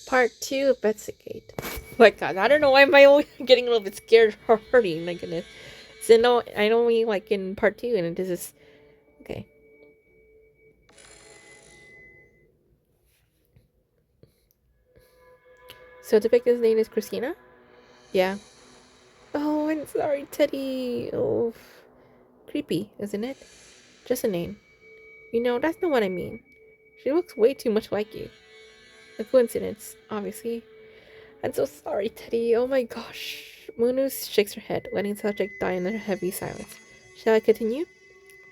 Part 2, investigate. My god, I don't know why am I always getting a little bit scared or hurting, my goodness. So no, I know we like in part 2 and this is... Okay. So the victim's name is Christina? Yeah. Oh, I'm sorry, Teddy. Oh, creepy, isn't it? Just a name. You know, that's not what I mean. She looks way too much like you. A coincidence, obviously. I'm so sorry, Teddy. Oh my gosh. Munu shakes her head, letting the subject die in a heavy silence. Shall I continue?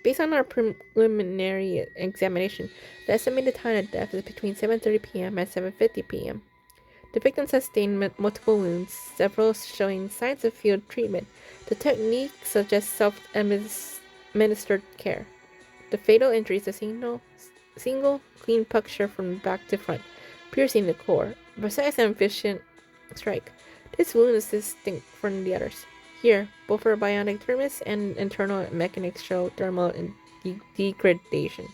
Based on our preliminary examination, the estimated time of death is between 7:30 p.m. and 7:50 p.m. The victim sustained multiple wounds, several showing signs of field treatment. The technique suggests self-administered care. The fatal injury is a single clean puncture from back to front, piercing the core. Besides an efficient strike, this wound is distinct from the others. Here, both her bionic thermos and internal mechanics show thermal degradation.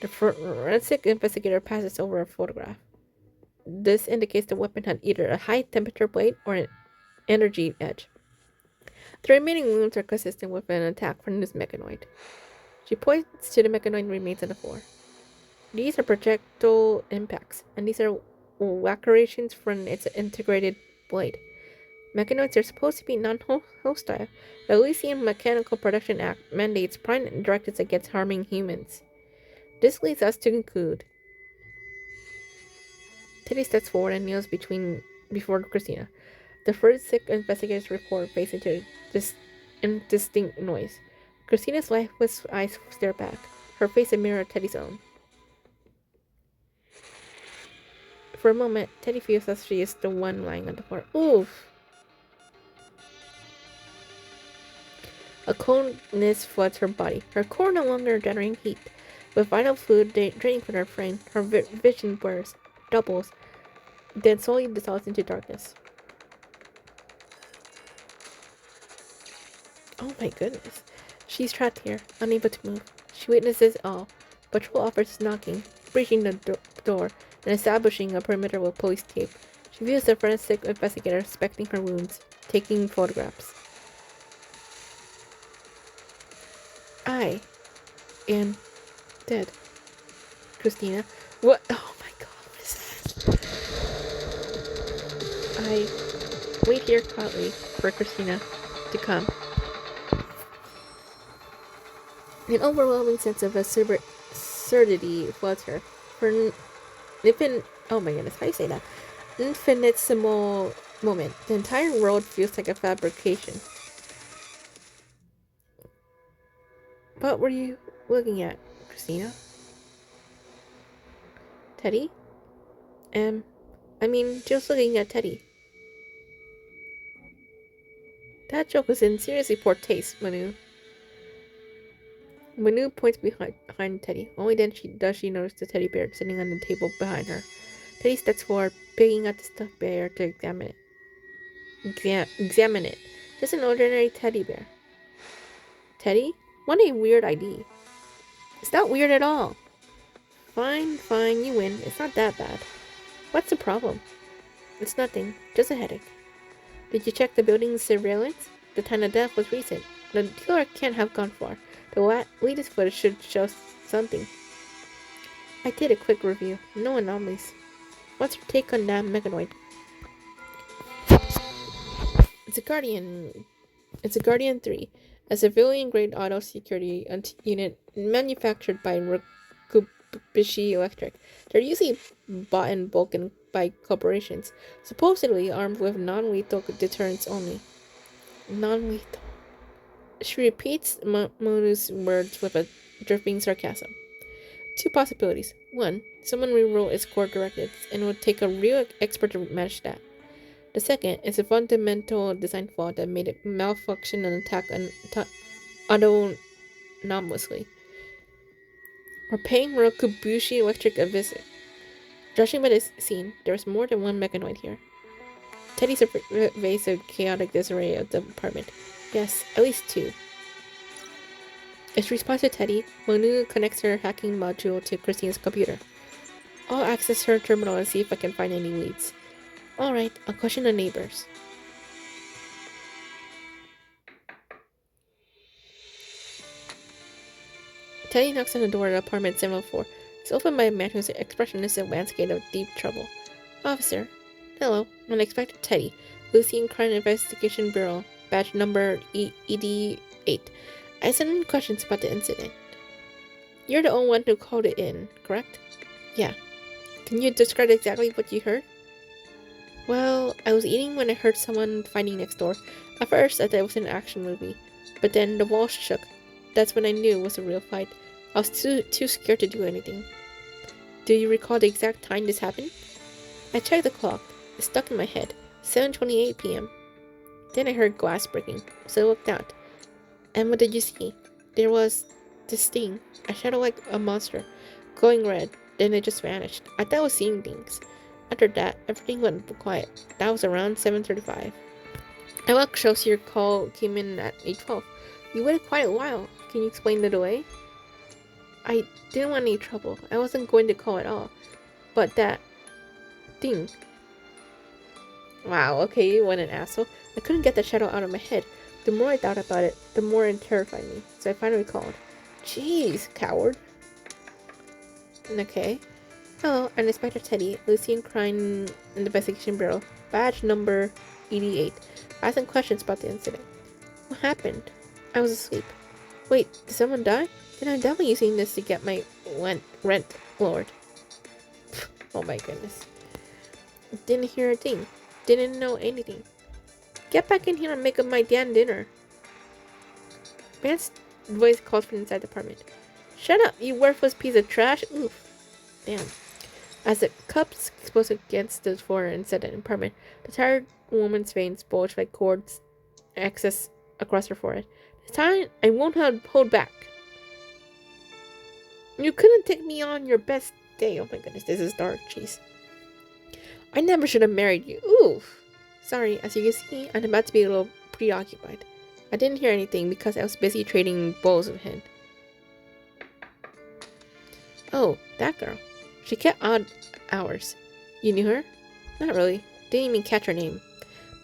The forensic investigator passes over a photograph. This indicates the weapon had either a high-temperature blade or an energy edge. The remaining wounds are consistent with an attack from this mechanoid. She points to the mechanoid remains on the floor. These are projectile impacts, and these are lacerations from its integrated blade. Mechanoids are supposed to be non-hostile. The Elysium Mechanical Production Act mandates prime directives against harming humans. This leads us to conclude. Teddy steps forward and kneels before Christina. The forensic investigator's report fades into this indistinct noise. Christina's lifeless eyes stare back, her face a mirror of Teddy's own. For a moment, Teddy feels that she is the one lying on the floor. Oof! A coldness floods her body, her core no longer generating heat. With vital fluid draining from her brain, her vision blurs, doubles, then slowly dissolves into darkness. Oh my goodness. She's trapped here, unable to move. She witnesses all. Patrol officers knocking, breaching the door, and establishing a perimeter with police tape. She views the forensic investigator inspecting her wounds, taking photographs. I am dead. Christina. What? Oh my god, what is that? I wait here quietly for Christina to come. An overwhelming sense of absurdity floods her. Oh my goodness, how do you say that? Infinitesimal moment. The entire world feels like a fabrication. What were you looking at, Christina? Teddy? Just looking at Teddy. That joke was in seriously poor taste, Manu. Manu points behind Teddy. Only then does she notice the teddy bear sitting on the table behind her. Teddy steps forward, picking up the stuffed bear to examine it. Examine it. Just an ordinary teddy bear. Teddy? What a weird ID. It's not weird at all. Fine, you win. It's not that bad. What's the problem? It's nothing. Just a headache. Did you check the building's surveillance? The time of death was recent. The killer can't have gone far. The latest footage should show something. I did a quick review. No anomalies. What's your take on that mechanoid? It's a Guardian 3, a civilian-grade auto security unit manufactured by Mitsubishi Electric. They're usually bought in bulk by corporations, supposedly armed with non-lethal deterrents only. Non-lethal. She repeats Monu's words with a dripping sarcasm. Two possibilities. One, someone rewrote its core directives, and it would take a real expert to manage that. The second is a fundamental design flaw that made it malfunction and attack autonomously. We're paying Mitsubishi Electric a visit. Judging by this scene, there is more than one mechanoid here. Teddy surveys a chaotic disarray of the apartment. Yes, at least two. In response to Teddy, Monu connects her hacking module to Christina's computer. I'll access her terminal and see if I can find any leads. Alright, I'll question the neighbors. Teddy knocks on the door of apartment 704. It's opened by a man whose expression is a landscape of deep trouble. Officer. Hello, unexpected Teddy. Lucian Crime Investigation Bureau. Badge number ED8. I sent in questions about the incident. You're the only one who called it in, correct? Yeah. Can you describe exactly what you heard? Well, I was eating when I heard someone fighting next door. At first, I thought it was an action movie. But then the walls shook. That's when I knew it was a real fight. I was too scared to do anything. Do you recall the exact time this happened? I checked the clock. It stuck in my head. 7:28 p.m. Then I heard glass breaking, so I looked out. And what did you see? There was this thing, a shadow like a monster, glowing red. Then it just vanished. I thought I was seeing things. After that, everything went quiet. That was around 7:35. And what shows your call came in at 8:12? You waited quite a while. Can you explain the delay? I didn't want any trouble. I wasn't going to call at all. But that thing. Wow, okay, you went an asshole. I couldn't get the shadow out of my head. The more I thought about it, the more it terrified me. So I finally called. Jeez, coward. Okay. Hello, I'm Inspector Teddy, Lucian Crime Investigation Bureau, badge number 88. I have some questions about the incident. What happened? I was asleep. Wait, did someone die? Then I'm definitely using this to get my rent lowered. Oh my goodness. Didn't hear a thing. Didn't know anything. Get back in here and make up my damn dinner. Man's voice called from inside the apartment. Shut up, you worthless piece of trash. Oof. Damn. As the cups exploded against the floor inside the apartment, the tired woman's veins bulged like cords access across her forehead. This time, I won't hold back. You couldn't take me on your best day. Oh my goodness, this is dark. Jeez. I never should have married you. Oof. Sorry, as you can see, I'm about to be a little preoccupied. I didn't hear anything because I was busy trading bowls with him. Oh, that girl. She kept odd hours. You knew her? Not really. Didn't even catch her name.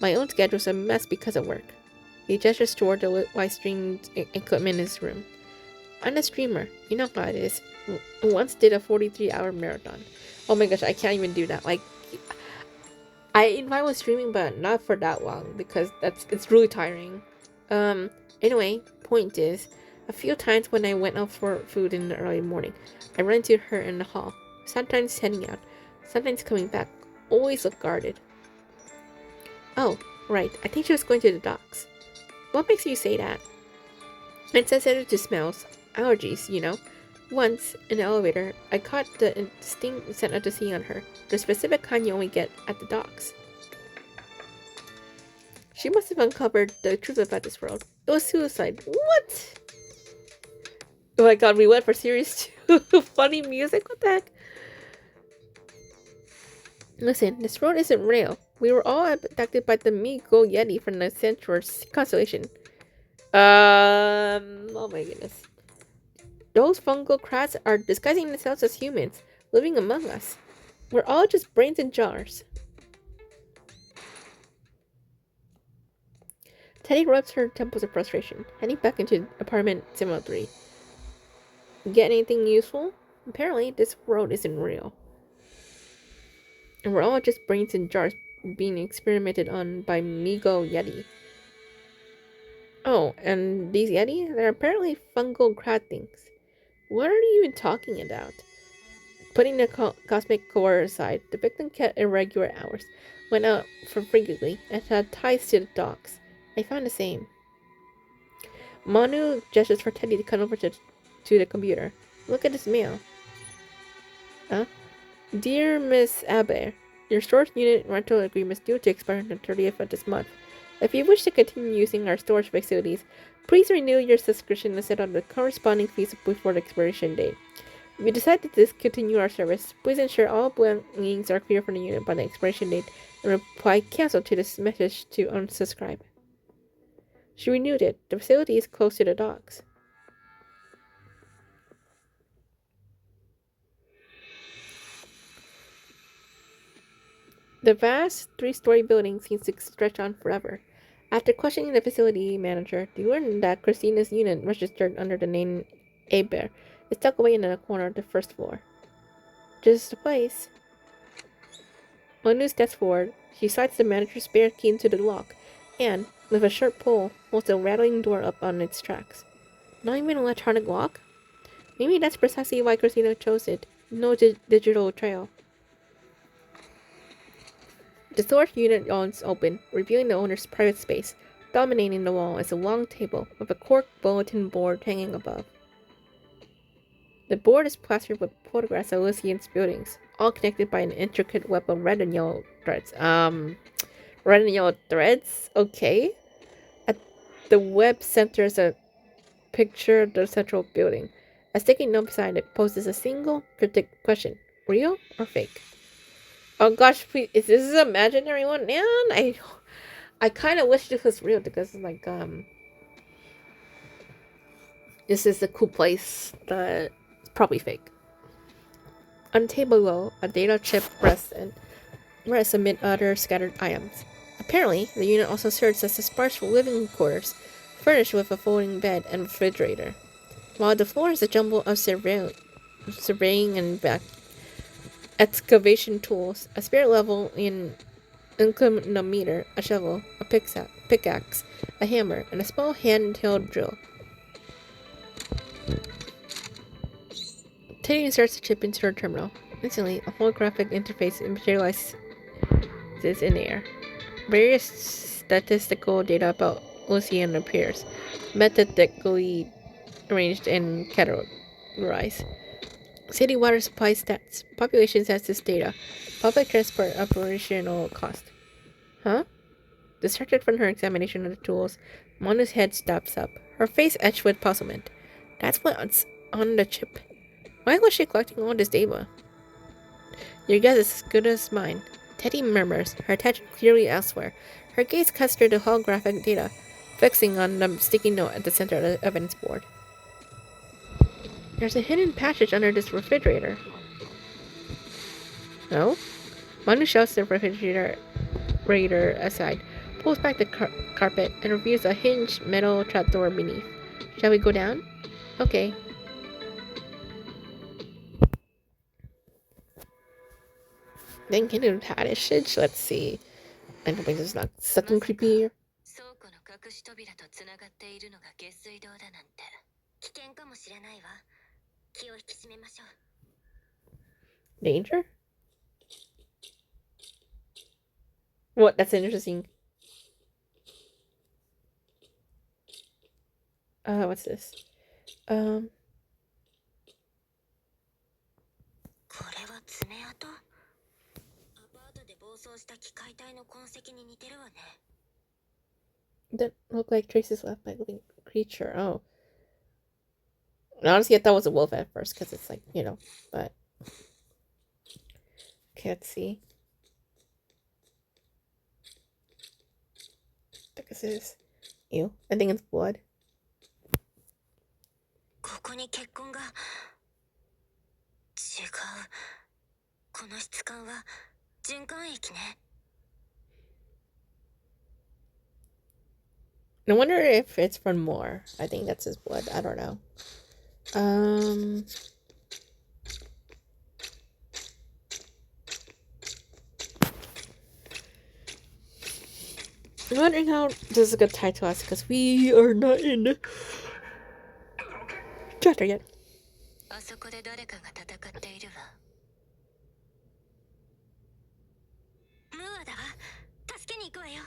My own schedule was a mess because of work. He gestures toward the live stream equipment in his room. I'm a streamer. You know how it is. Once did a 43-hour marathon. Oh my gosh, I can't even do that. Like, I was streaming, but not for that long because it's really tiring. Anyway, point is, a few times when I went out for food in the early morning, I ran into her in the hall. Sometimes heading out, sometimes coming back. Always looked guarded. Oh, right. I think she was going to the docks. What makes you say that? I'm sensitive to smells. Allergies, you know. Once, in the elevator, I caught the distinct scent of the sea on her. The specific kind you only get at the docks. She must have uncovered the truth about this world. It was suicide. What? Oh my god, we went for series 2. Funny music? What the heck? Listen, this world isn't real. We were all abducted by the Migo Yeti from the Centaur constellation. Oh my goodness. Those fungal crabs are disguising themselves as humans, living among us. We're all just brains in jars. Teddy rubs her temples of frustration, heading back into apartment 703. Get anything useful? Apparently, this world isn't real. And we're all just brains in jars being experimented on by Migo Yeti. Oh, and these Yeti? They're apparently fungal crab things. What are you even talking about? Putting the cosmic core aside, the victim kept irregular hours, went out for frequently, and had ties to the docks. I found the same. Manu gestures for Teddy to come over to the computer. Look at this mail. Huh? Dear Miss Aber, your storage unit rental agreement is due to expire on the 30th of this month. If you wish to continue using our storage facilities, please renew your subscription and set up the corresponding fees before the expiration date. If you decide to discontinue our service, please ensure all belongings are clear from the unit by the expiration date and reply cancel to this message to unsubscribe. She renewed it. The facility is close to the docks. The vast three-story building seems to stretch on forever. After questioning the facility manager, they learned that Christina's unit, registered under the name Aber, is tucked away in a corner of the first floor. Just a place. Manu steps forward. She slides the manager's spare key into the lock, and, with a sharp pull, holds the rattling door up on its tracks. Not even an electronic lock? Maybe that's precisely why Christina chose it. No digital trail. The storage unit yawns open, revealing the owner's private space. Dominating the wall is a long table with a cork bulletin board hanging above. The board is plastered with photographs of Elysian's buildings, all connected by an intricate web of red and yellow threads. Red and yellow threads? Okay. At the web center is a picture of the central building. A sticky note beside it poses a single cryptic question. Real or fake? Oh gosh, please, is this an imaginary one? Man, I kind of wish this was real because, like, this is a cool place, but it's probably fake. On the table below, a data chip rests amid other scattered items. Apparently, the unit also serves as a sparse living quarters, furnished with a folding bed and refrigerator. While the floor is a jumble of surveying and excavation tools, a spirit level in inclinometer, a shovel, a pickaxe, a hammer, and a small handheld drill. Teddy inserts the chip into her terminal. Instantly, a holographic interface materializes in the air. Various statistical data about Lucian appears, methodically arranged and categorized. City water supply stats, population census data, public transport operational cost. Huh? Distracted from her examination of the tools, Manu's head stops up, her face etched with puzzlement. That's what's on the chip. Why was she collecting all this data? Your guess is as good as mine. Teddy murmurs, her attention clearly elsewhere. Her gaze cuts through the holographic data, fixing on the sticky note at the center of the evidence board. There's a hidden passage under this refrigerator. No? Manu shoves the refrigerator aside, pulls back the carpet, and reveals a hinged metal trapdoor beneath. Shall we go down? Okay. Then get into the passage. Let's see. I don't think this is not something creepy here. Danger? What? That's interesting. What's this? これは爪痕？アパートで暴走した機械体の痕跡に似てるわね。That look like traces left by a living creature. Oh. And honestly, I thought it was a wolf at first because it's like, you know, but. Okay, let's see. I think this is. Ew. I think it's blood. ここに血痕が。違う。この質感は循環液ね。I wonder if it's from more. I think that's his blood. I don't know. I'm wondering how this is a good tie to us because we are not in the chapter yet. あそこで誰かが戦っているわ。ムーアだわ。助けに行くわよ。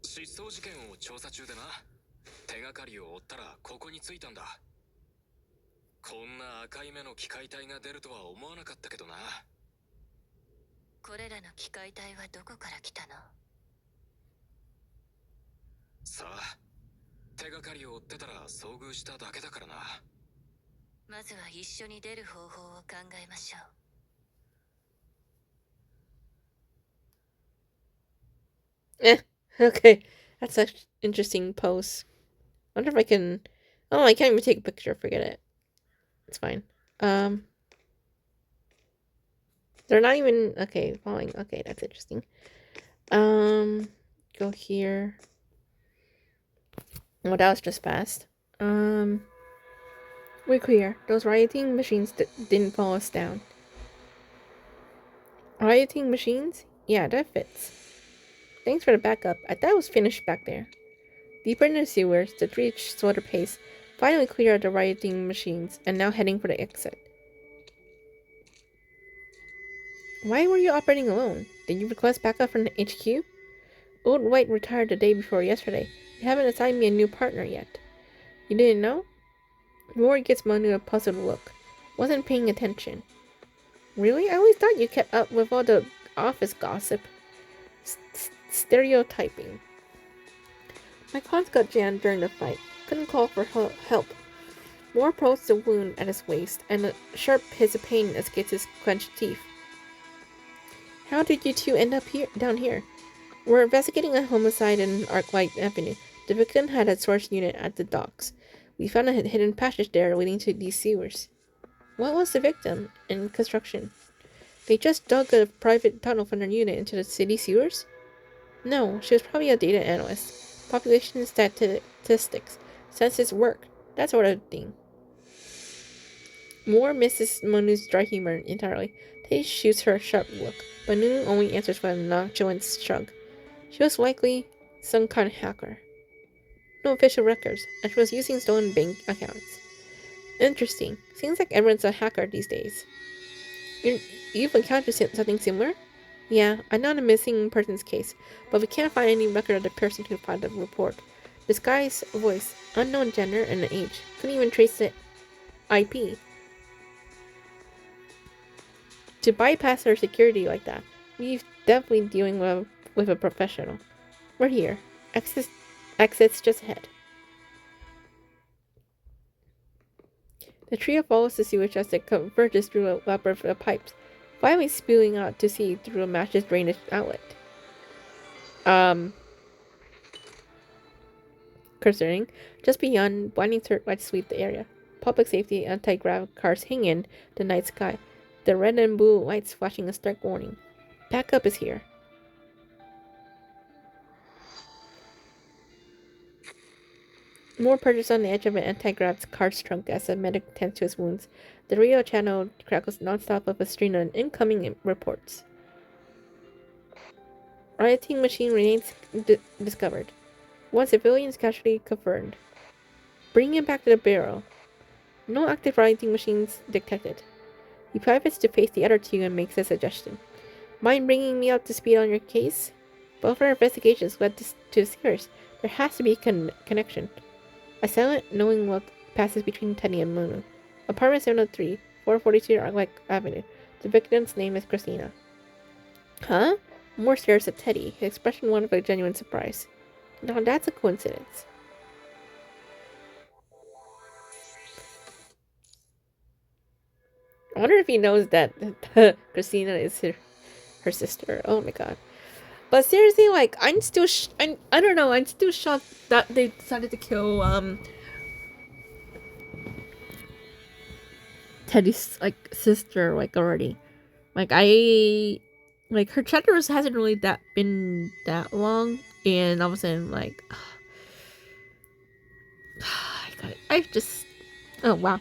失踪事件を調査中でな。手がかりを追ったらここに着いたんだ。こんな赤い目の機械体が出るとは思わなかったけどな。これらの機械体はどこから来たの？さあ、手がかりを追ってたら遭遇しただけだからな。まずは一緒に出る方法を考えましょう。Eh, okay. That's an interesting pose. I wonder if I can... Oh, I can't even take a picture. Forget it. It's fine. They're not even... Okay, falling. Okay, that's interesting. Go here. Oh, that was just fast. We're clear. Those rioting machines didn't follow us down. Rioting machines? Yeah, that fits. Thanks for the backup. I thought it was finished back there. Deeper in the sewers, the three slowed their pace, finally cleared the rioting machines, and now heading for the exit. Why were you operating alone? Did you request backup from the HQ? Old White retired the day before yesterday. You haven't assigned me a new partner yet. You didn't know? Rory gets Manu a puzzled look. Wasn't paying attention. Really? I always thought you kept up with all the office gossip. Stereotyping. My cons got jammed during the fight. Couldn't call for help. Moore probes the wound at his waist, and a sharp hiss of pain escapes his clenched teeth. How did you two end up down here? We're investigating a homicide in Arclight Avenue. The victim had a storage unit at the docks. We found a hidden passage there leading to these sewers. What was the victim in construction? They just dug a private tunnel from their unit into the city sewers? No, she was probably a data analyst. Population statistics, census work, that sort of thing. Moore misses Manu's dry humor entirely. Tay shoots her a sharp look, but Nunu only answers with a nonchalant shrug. She was likely some kind of hacker. No official records, and she was using stolen bank accounts. Interesting. Seems like everyone's a hacker these days. You've encountered something similar? Yeah, I know the missing person's case, but we can't find any record of the person who filed the report. Disguised voice, unknown gender, and age. Couldn't even trace the IP. To bypass her security like that, we're definitely dealing with a professional. We're here. Exit's just ahead. The trio follows the sewage as it converges through a labyrinth of pipes, finally spewing out to sea through a match's drainage outlet. Concerning, just beyond, blinding searchlights sweep the area. Public safety anti-grav cars hang in the night sky, the red and blue lights flashing a stark warning. Backup is here. Moore perches on the edge of an anti-grav car's trunk as the medic tends to his wounds. The radio channel crackles non-stop with a stream of incoming reports. Rioting machine remains discovered. One civilian's casualty confirmed. Bring him back to the barrel. No active rioting machines detected. He pivots to face the other two and makes a suggestion. Mind bringing me up to speed on your case? Both our investigations led to Sears. There has to be a connection. A silent, knowing look passes between Teddy and Munu. Apartment 703, 442 Arclight Avenue. The victim's name is Christina. Huh? Moore stares at Teddy, his expression one of a genuine surprise. Now that's a coincidence. I wonder if he knows that Christina is her sister. Oh my god. But seriously, like, I'm still I don't know, I'm still shocked that they decided to kill Teddy's like sister like already. Like her chapter hasn't really been that long, and all of a sudden like I just, oh wow.